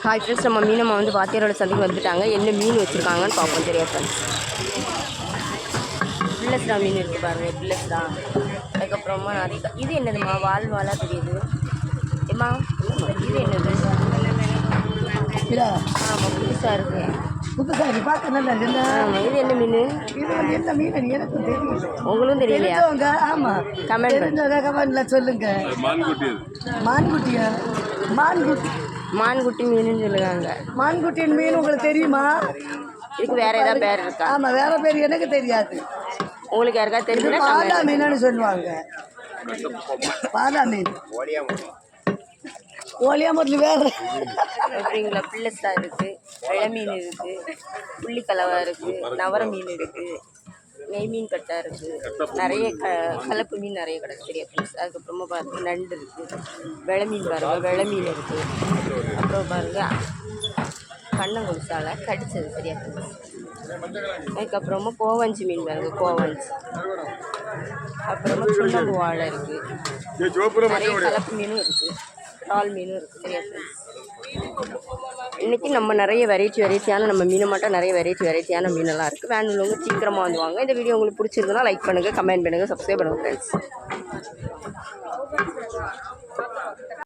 Hi friends, நம்ம மீனம்மா வந்து வாத்தியாரோட சந்தைக்கு வந்துட்டாங்க. என்ன மீன் வச்சுருக்காங்கன்னு பார்ப்போம். சரியா ஃப்ரெண்ட்ஸ், பில்லஸ்டா மீன் இருக்குது பாருங்கள், பில்லஸ்டா. அதுக்கப்புறமா நிறைய இது என்னதுமா வால் வாலாக தெரியுது ஏம்மா, இது என்னது? ஆமாம், புதுசாக இருக்குது. புதுசாக பார்க்க நல்லா இருக்குல்ல. ஆமாம், இது என்ன மீன்? இது வந்து என்ன மீன் எனக்கு தெரியல. உங்களும் தெரியலையா? ஆமாம், கமெண்ட் தெரிஞ்சவங்க கமெண்ட்ல சொல்லுங்க. மான்குட்டியா? மான்குட்டி மீனுன்னு சொல்லுவாங்க. மான்குட்டியின் மீன் உங்களுக்கு தெரியுமா? இதுக்கு வேற ஏதாவது பேர் இருக்கா? ஆமாம், வேற பேர் எனக்கு தெரியாது. உங்களுக்கு யாருக்கா தெரியுமா? பாதா மீனுன்னு சொல்லுவாங்க. பாதா மீன், ஓலியாமத்தில் வேறு எப்படிங்களா? பில்லஸ்டா இருக்குது, வெள்ளை மீன் இருக்குது, புள்ளிக்கலவா இருக்குது, நவர மீன் இருக்குது, நெய் மீன் கட்டா இருக்குது, நிறைய கலப்பு மீன் நிறைய கிடக்கு. சரியா ஃப்ரெண்ட்ஸ், அதுக்கப்புறமா பாருங்கள் நண்டு இருக்குது, வெள்ளை மீன் பாருங்கள், வெள்ளை மீன் இருக்குது. அப்புறம் பாருங்கள் கண்ணங்கொலுசால கடிச்சது. சரியா ஃப்ரெண்ட்ஸ், அதுக்கப்புறமா கோவஞ்சி மீன் பாருங்கள், கோவஞ்சி. அப்புறமா சுண்ணம்பு வாழை இருக்குது, நிறைய கலப்பு மீனும் இருக்குது, இறால் மீனும் இருக்குது. சரியா ஃப்ரெண்ட்ஸ், இன்றைக்கி நம்ம நிறைய வெரைட்டியான நம்ம மீனை மட்டும் நிறைய வெரைட்டியான மீனெல்லாம் இருக்குது. வேணுள்ளவங்க சீக்கிரமாக வந்து வாங்க. இந்த வீடியோ உங்களுக்கு பிடிச்சிருந்தனா லைக் பண்ணுங்கள், கமெண்ட் பண்ணுங்கள், சப்ஸ்கிரைப் பண்ணுங்கள் ஃப்ரெண்ட்ஸ்.